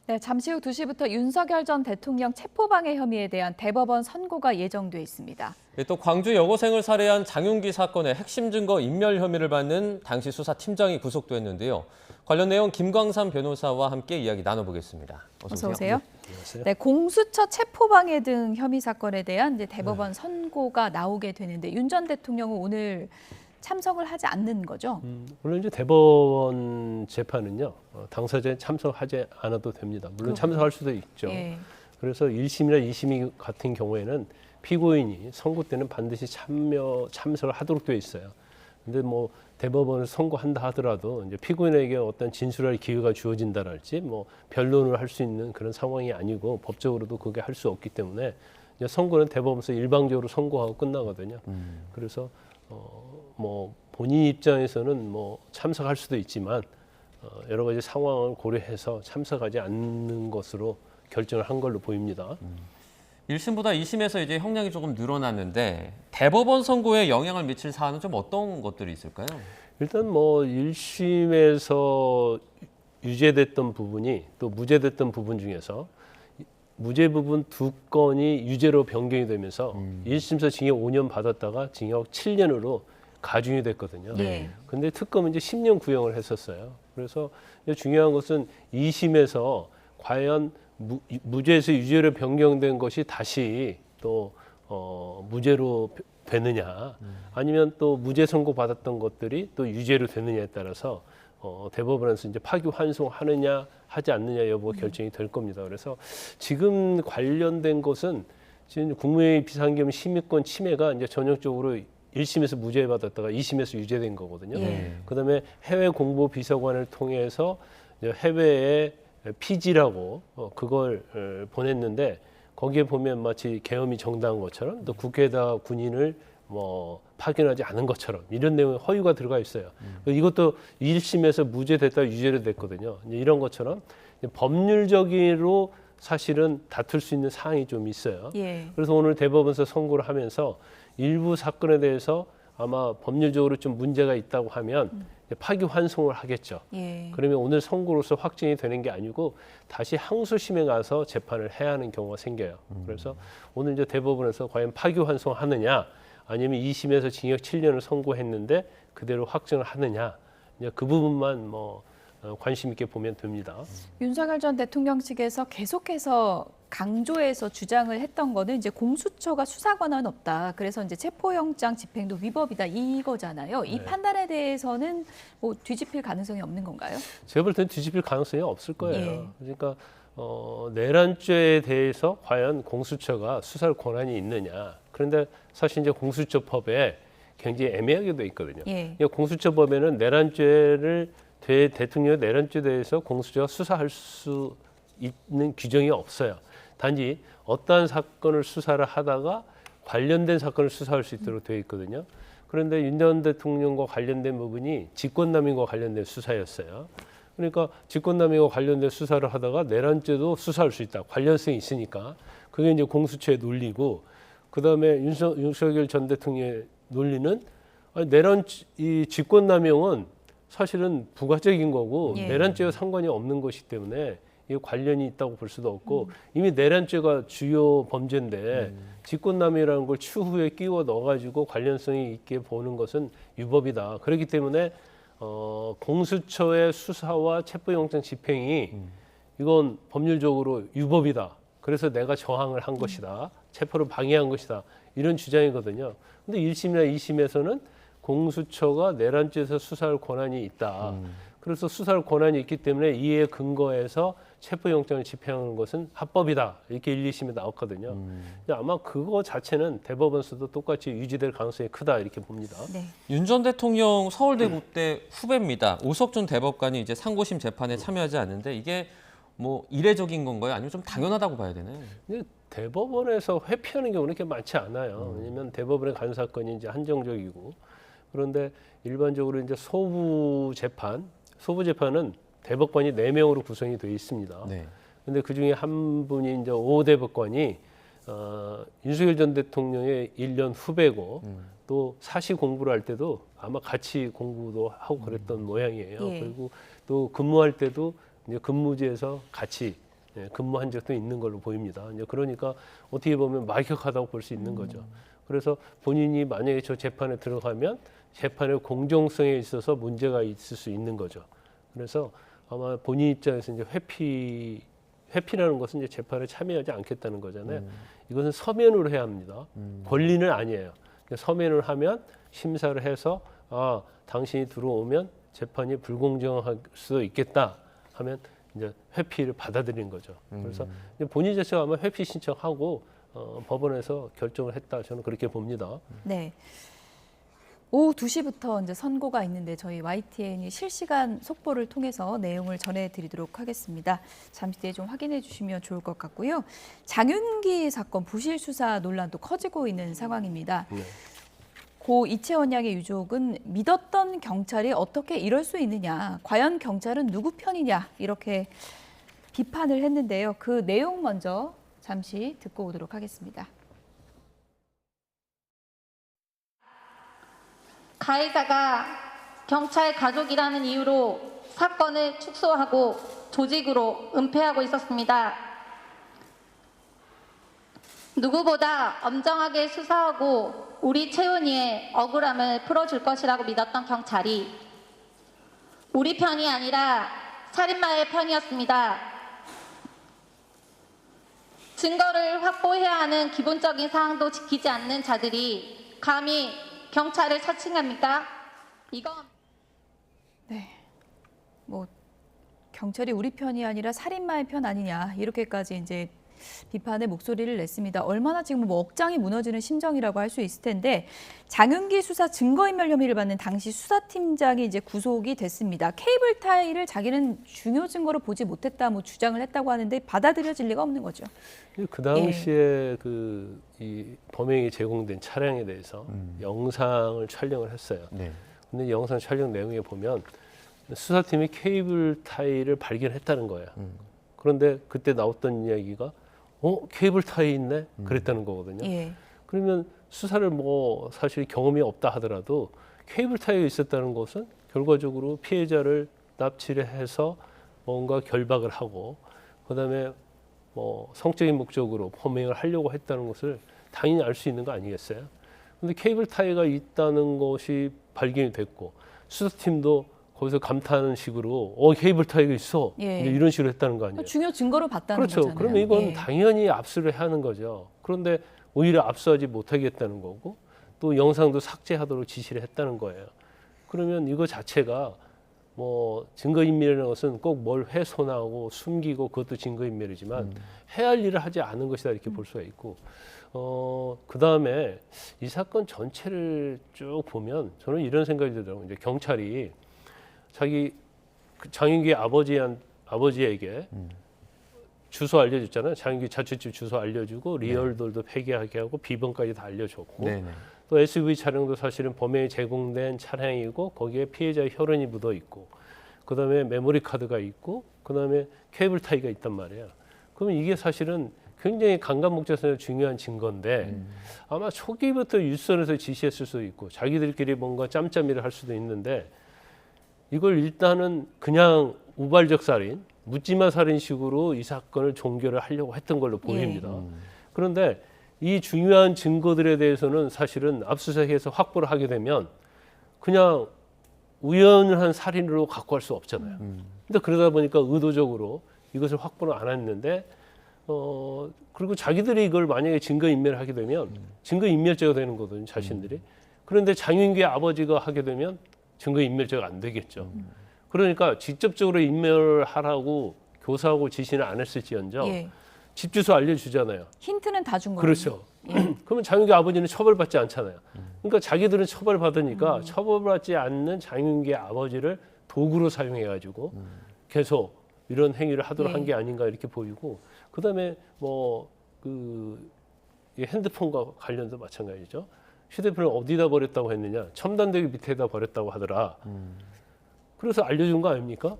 네, 잠시 후 2시부터 윤석열 전 대통령 체포방해 혐의에 대한 대법원 선고가 예정돼 있습니다. 또 광주 여고생을 살해한 장윤기 사건의 핵심 증거 인멸 혐의를 받는 당시 수사팀장이 구속됐는데요. 관련 내용 김광삼 변호사와 함께 이야기 나눠보겠습니다. 어서 오세요. 네, 안녕하세요. 네, 공수처 체포방해 등 혐의 사건에 대한 이제 대법원 선고가 나오게 되는데 윤 전 대통령은 오늘 참석을 하지 않는 거죠? 물론 이제 대법원 재판은요, 당사자에 참석하지 않아도 됩니다. 물론 참석할 수도 있죠. 예. 그래서 1심이나 2심 같은 경우에는 피고인이 선고 때는 반드시 참석을 하도록 되어 있어요. 근데 뭐 대법원을 선고한다 하더라도 이제 피고인에게 어떤 진술할 기회가 주어진다랄지 뭐 변론을 할 수 있는 그런 상황이 아니고 법적으로도 그게 할 수 없기 때문에 이제 선고는 대법원에서 일방적으로 선고하고 끝나거든요. 그래서 뭐 본인 입장에서는 뭐 참석할 수도 있지만 여러 가지 상황을 고려해서 참석하지 않는 것으로 결정을 한 걸로 보입니다. 1심보다 2심에서 이제 형량이 조금 늘어났는데 대법원 선고에 영향을 미칠 사안은 좀 어떤 것들이 있을까요? 일단 뭐 1심에서 유죄됐던 부분이 또 무죄됐던 부분 중에서 무죄 부분 2건이 유죄로 변경이 되면서 1심에서 징역 5년 받았다가 징역 7년으로 가중이 됐거든요. 네. 근데 특검은 이제 10년 구형을 했었어요. 그래서 중요한 것은 2심에서 과연 무죄에서 유죄로 변경된 것이 다시 또 무죄로 되느냐, 아니면 또 무죄 선고 받았던 것들이 또 유죄로 되느냐에 따라서 대법원에서 이제 파기환송하느냐 하지 않느냐 여부가 결정이 될 겁니다. 그래서 지금 관련된 것은 지금 국무회의 비상계엄 심의권 침해가 이제 전형적으로 1심에서 무죄 받았다가 2심에서 유죄된 거거든요. 예. 그다음에 해외 공보 비서관을 통해서 해외에 피지라고 그걸 보냈는데 거기에 보면 마치 계엄이 정당한 것처럼 또 국회에다 군인을 뭐 파견하지 않은 것처럼 이런 내용의 허위가 들어가 있어요. 이것도 1심에서 무죄됐다 유죄로 됐거든요. 이제 이런 것처럼 법률적으로 사실은 다툴 수 있는 사항이 좀 있어요. 예. 그래서 오늘 대법원에서 선고를 하면서 일부 사건에 대해서 아마 법률적으로 좀 문제가 있다고 하면 파기환송을 하겠죠. 예. 그러면 오늘 선고로서 확정이 되는 게 아니고 다시 항소심에 가서 재판을 해야 하는 경우가 생겨요. 그래서 오늘 이제 대법원에서 과연 파기환송하느냐 아니면 2심에서 징역 7년을 선고했는데 그대로 확정을 하느냐 이제 그 부분만 뭐 관심 있게 보면 됩니다. 윤석열 전 대통령 측에서 계속해서 강조해서 주장을 했던 거는 이제 공수처가 수사 권한 없다. 그래서 이제 체포영장 집행도 위법이다 이거잖아요. 이 판단에 대해서는 뭐 뒤집힐 가능성이 없는 건가요? 제가 볼 때는 뒤집힐 가능성이 없을 거예요. 예. 그러니까 내란죄에 대해서 과연 공수처가 수사할 권한이 있느냐. 그런데 사실 이제 공수처법에 굉장히 애매하게 돼 있거든요. 예. 공수처법에는 내란죄를 대통령의 내란죄에 대해서 공수처가 수사할 수 있는 규정이 없어요. 단지 어떠한 사건을 수사를 하다가 관련된 사건을 수사할 수 있도록 되어 있거든요. 그런데 윤 전 대통령과 관련된 부분이 직권남용과 관련된 수사였어요. 그러니까 직권남용과 관련된 수사를 하다가 내란죄도 수사할 수 있다. 관련성이 있으니까. 그게 이제 공수처의 논리고, 그 다음에 윤석열 전 대통령의 논리는 이 직권남용은 사실은 부가적인 거고 예. 내란죄와 상관이 없는 것이기 때문에 이 관련이 있다고 볼 수도 없고 이미 내란죄가 주요 범죄인데 직권남용이라는 걸 추후에 끼워 넣어가지고 관련성이 있게 보는 것은 유법이다. 그렇기 때문에 공수처의 수사와 체포영장 집행이 이건 법률적으로 유법이다. 그래서 내가 저항을 한 것이다. 체포를 방해한 것이다. 이런 주장이거든요. 근데 1심이나 2심에서는 공수처가 내란죄에서 수사할 권한이 있다. 그래서 수사할 권한이 있기 때문에 이에 근거해서 체포영장을 집행하는 것은 합법이다. 이렇게 1, 2심에 나왔거든요. 근데 아마 그거 자체는 대법원에서도 똑같이 유지될 가능성이 크다 이렇게 봅니다. 네. 윤 전 대통령 서울대국대 후배입니다. 오석준 대법관이 이제 상고심 재판에 참여하지 않는데 이게 뭐 이례적인 건가요? 아니면 좀 당연하다고 봐야 되나요? 근데 대법원에서 회피하는 경우는 그렇게 많지 않아요. 왜냐하면 대법원에 간 사건이 이제 한정적이고 그런데 일반적으로 이제 소부 재판은 대법관이 4명으로 구성이 되어 있습니다. 네. 근데 그 중에 한 분이 이제 오 대법관이 윤석열 전 대통령의 1년 후배고 또 사시 공부를 할 때도 아마 같이 공부도 하고 그랬던 모양이에요. 예. 그리고 또 근무할 때도 이제 근무지에서 같이 근무한 적도 있는 걸로 보입니다. 이제 그러니까 어떻게 보면 막역하다고 볼 수 있는 거죠. 그래서 본인이 만약에 저 재판에 들어가면 재판의 공정성에 있어서 문제가 있을 수 있는 거죠. 그래서 아마 본인 입장에서 이제 회피라는 것은 이제 재판에 참여하지 않겠다는 거잖아요. 이것은 서면으로 해야 합니다. 권리는 아니에요. 서면을 하면 심사를 해서 당신이 들어오면 재판이 불공정할 수도 있겠다 하면 이제 회피를 받아들인 거죠. 그래서 이제 본인 자체가 아마 회피 신청하고 법원에서 결정을 했다. 저는 그렇게 봅니다. 네. 오후 2시부터 이제 선고가 있는데 저희 YTN이 실시간 속보를 통해서 내용을 전해드리도록 하겠습니다. 잠시 뒤에 좀 확인해 주시면 좋을 것 같고요. 장윤기 사건 부실 수사 논란도 커지고 있는 상황입니다. 네. 고 이채원 양의 유족은 믿었던 경찰이 어떻게 이럴 수 있느냐, 과연 경찰은 누구 편이냐 이렇게 비판을 했는데요. 그 내용 먼저 잠시 듣고 오도록 하겠습니다. 가해자가 경찰 가족이라는 이유로 사건을 축소하고 조직으로 은폐하고 있었습니다. 누구보다 엄정하게 수사하고 우리 채은이의 억울함을 풀어줄 것이라고 믿었던 경찰이 우리 편이 아니라 살인마의 편이었습니다. 증거를 확보해야 하는 기본적인 사항도 지키지 않는 자들이 감히 경찰을 사칭합니까? 이건 네, 뭐 경찰이 우리 편이 아니라 살인마의 편 아니냐 이렇게까지 이제 비판의 목소리를 냈습니다. 얼마나 지금 뭐 억장이 무너지는 심정이라고 할 수 있을 텐데 장윤기 수사 증거인멸 혐의를 받는 당시 수사팀장이 이제 구속이 됐습니다. 케이블 타이를 자기는 중요 증거로 보지 못했다 뭐 주장을 했다고 하는데 받아들여질 리가 없는 거죠. 그 당시에 이 범행이 제공된 차량에 대해서 영상을 촬영을 했어요. 네. 근데 영상 촬영 내용에 보면 수사팀이 케이블 타이를 발견했다는 거예요. 그런데 그때 나왔던 이야기가 케이블 타이 있네? 그랬다는 거거든요. 예. 그러면 수사를 뭐 사실 경험이 없다 하더라도 케이블 타이가 있었다는 것은 결과적으로 피해자를 납치를 해서 뭔가 결박을 하고 그다음에 뭐 성적인 목적으로 범행을 하려고 했다는 것을 당연히 알 수 있는 거 아니겠어요? 근데 케이블 타이가 있다는 것이 발견이 됐고 수사팀도 거기서 감탄하는 식으로 케이블 타이가 있어 예. 이제 이런 식으로 했다는 거 아니에요? 중요 증거로 봤다는 그렇죠. 거잖아요. 그러면 이건 예. 당연히 압수를 해야 하는 거죠. 그런데 오히려 압수하지 못하겠다는 거고 또 영상도 삭제하도록 지시를 했다는 거예요. 그러면 이거 자체가 뭐 증거인멸이라는 것은 꼭 뭘 훼손하고 숨기고 그것도 증거인멸이지만 해야 할 일을 하지 않은 것이다 이렇게 볼 수가 있고 그다음에 이 사건 전체를 쭉 보면 저는 이런 생각이 들더라고요. 이제 경찰이 자기 장윤기 아버지에게 주소 알려줬잖아요. 장윤기 자취집 주소 알려주고 리얼돌도 폐기하게 하고 비번까지 다 알려줬고 네네. 또 SUV 차량도 사실은 범행에 제공된 차량이고 거기에 피해자의 혈흔이 묻어 있고 그다음에 메모리 카드가 있고 그다음에 케이블 타이가 있단 말이에요. 그러면 이게 사실은 굉장히 강간 목적성에 중요한 증거인데 아마 초기부터 윗선에서 지시했을 수도 있고 자기들끼리 뭔가 짬짬이를 할 수도 있는데 이걸 일단은 그냥 우발적 살인, 묻지마 살인식으로 이 사건을 종결을 하려고 했던 걸로 보입니다. 그런데 이 중요한 증거들에 대해서는 사실은 압수수색해서 확보를 하게 되면 그냥 우연한 살인으로 갖고 갈 수 없잖아요. 근데 그러다 보니까 의도적으로 이것을 확보를 안 했는데 그리고 자기들이 이걸 만약에 증거인멸을 하게 되면 증거인멸죄가 되는 거거든요, 자신들이. 그런데 장윤기 아버지가 하게 되면 증거인멸죄가 안 되겠죠. 그러니까 직접적으로 인멸하라고 교사하고 지시는 안 했을지언정 예. 집 주소 알려주잖아요. 힌트는 다 준 거예요. 그렇죠. 그러면 장윤기 아버지는 처벌받지 않잖아요. 그러니까 자기들은 처벌받으니까 처벌받지 않는 장윤기 아버지를 도구로 사용해가지고 계속 이런 행위를 하도록 예. 한 게 아닌가 이렇게 보이고 그다음에 뭐 핸드폰과 관련도 마찬가지죠. 휴대폰을 어디다 버렸다고 했느냐? 첨단대기 밑에다 버렸다고 하더라. 그래서 알려준 거 아닙니까?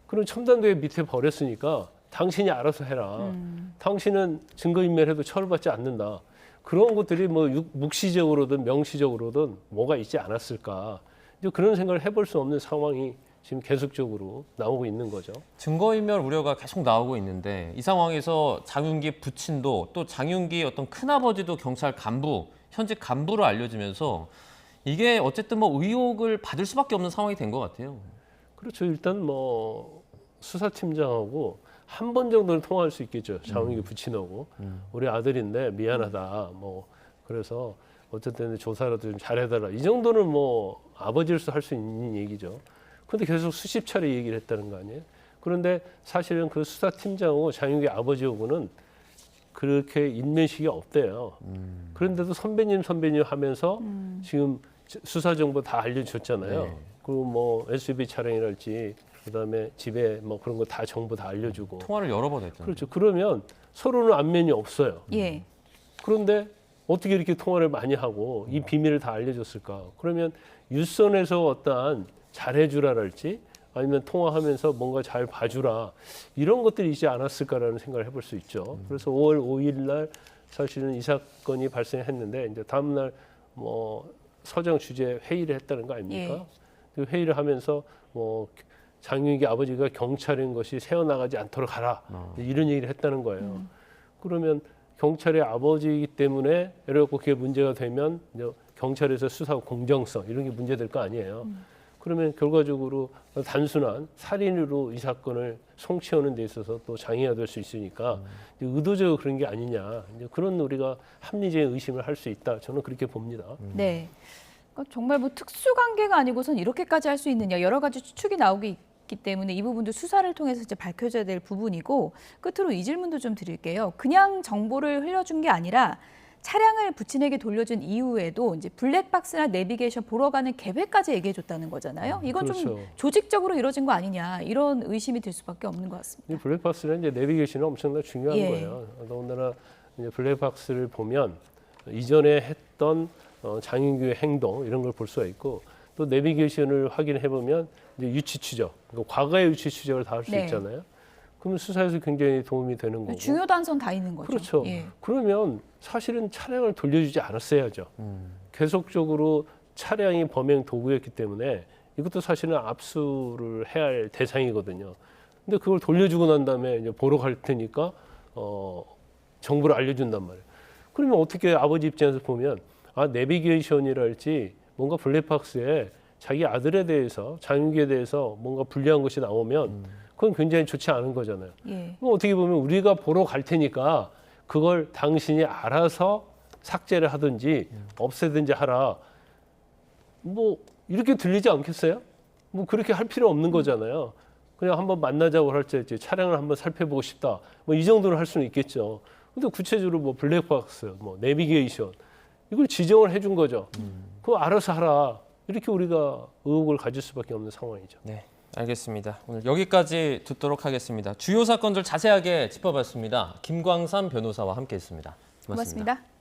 그럼 첨단대기 밑에 버렸으니까 당신이 알아서 해라. 당신은 증거인멸해도 처벌받지 않는다. 그런 것들이 뭐 묵시적으로든 명시적으로든 뭐가 있지 않았을까. 이제 그런 생각을 해볼 수 없는 상황이 지금 계속적으로 나오고 있는 거죠. 증거인멸 우려가 계속 나오고 있는데 이 상황에서 장윤기 부친도 또 장윤기 어떤 큰아버지도 경찰 간부, 현직 간부로 알려지면서 이게 어쨌든 뭐 의혹을 받을 수밖에 없는 상황이 된 것 같아요. 그렇죠. 일단 뭐 수사팀장하고 한 번 정도는 통화할 수 있겠죠. 장윤기 부친하고 우리 아들인데 미안하다. 뭐 그래서 어쨌든 조사라도 좀 잘해달라. 이 정도는 뭐 아버지로서 할 수 있는 얘기죠. 근데 계속 수십 차례 얘기를 했다는 거 아니에요? 그런데 사실은 그 수사팀장하고 장윤기 아버지하고는 그렇게 인면식이 없대요. 그런데도 선배님 하면서 지금 수사 정보 다 알려줬잖아요. 네. 그리고 뭐 SUV 차량이랄지 그다음에 집에 뭐 그런 거 다 정보 다 알려주고. 통화를 여러 번 했잖아요. 그렇죠. 그러면 서로는 안면이 없어요. 예. 그런데 어떻게 이렇게 통화를 많이 하고 이 비밀을 다 알려줬을까? 그러면 윗선에서 어떠한 잘해주라랄지 아니면 통화하면서 뭔가 잘 봐주라 이런 것들이 있지 않았을까라는 생각을 해볼 수 있죠. 그래서 5월 5일 날 사실은 이 사건이 발생했는데 이제 다음 날 뭐 서장 주재 회의를 했다는 거 아닙니까? 그 회의를 하면서 뭐 장윤기 아버지가 경찰인 것이 새어나가지 않도록 하라 이런 얘기를 했다는 거예요. 그러면 경찰의 아버지이기 때문에 예를 들어 그게 문제가 되면 이제 경찰에서 수사 공정성 이런 게 문제될 거 아니에요. 그러면 결과적으로 단순한 살인으로 이 사건을 송치하는 데 있어서 또 장애가 될 수 있으니까 이제 의도적으로 그런 게 아니냐 이제 그런 우리가 합리적인 의심을 할 수 있다. 저는 그렇게 봅니다. 네. 그러니까 정말 뭐 특수관계가 아니고선 이렇게까지 할 수 있느냐 여러 가지 추측이 나오기 있기 때문에 이 부분도 수사를 통해서 이제 밝혀져야 될 부분이고 끝으로 이 질문도 좀 드릴게요. 그냥 정보를 흘려준 게 아니라 차량을 부친에게 돌려준 이후에도 이제 블랙박스나 내비게이션 보러 가는 계획까지 얘기해 줬다는 거잖아요. 이건 좀 그렇죠. 조직적으로 이루어진 거 아니냐 이런 의심이 들 수밖에 없는 것 같습니다. 이 블랙박스는 이제 내비게이션은 엄청나게 중요한 예. 거예요. 더군다나 이제 블랙박스를 보면 이전에 했던 장윤규의 행동 이런 걸 볼 수가 있고 또 내비게이션을 확인해 보면 이제 유치 추적, 그러니까 과거의 유치 추적을 다 할 수 네. 있잖아요. 그러면 수사에서 굉장히 도움이 되는 거고. 중요 단선 다 있는 거죠. 그렇죠. 예. 그러면 사실은 차량을 돌려주지 않았어야죠. 계속적으로 차량이 범행 도구였기 때문에 이것도 사실은 압수를 해야 할 대상이거든요. 근데 그걸 돌려주고 난 다음에 이제 보러 갈 테니까 정보를 알려준단 말이에요. 그러면 어떻게 아버지 입장에서 보면 아 내비게이션이랄지 뭔가 블랙박스에 자기 아들에 대해서 장윤기에 대해서 뭔가 불리한 것이 나오면 그건 굉장히 좋지 않은 거잖아요. 예. 그럼 어떻게 보면 우리가 보러 갈 테니까 그걸 당신이 알아서 삭제를 하든지 없애든지 하라. 뭐 이렇게 들리지 않겠어요? 뭐 그렇게 할 필요 없는 거잖아요. 그냥 한번 만나자고 할 때 차량을 한번 살펴보고 싶다. 뭐 이 정도는 할 수는 있겠죠. 근데 구체적으로 뭐 블랙박스, 뭐 내비게이션 이걸 지정을 해준 거죠. 그거 알아서 하라. 이렇게 우리가 의혹을 가질 수밖에 없는 상황이죠. 네, 알겠습니다. 오늘 여기까지 듣도록 하겠습니다. 주요 사건들 자세하게 짚어봤습니다. 김광삼 변호사와 함께했습니다. 고맙습니다. 고맙습니다.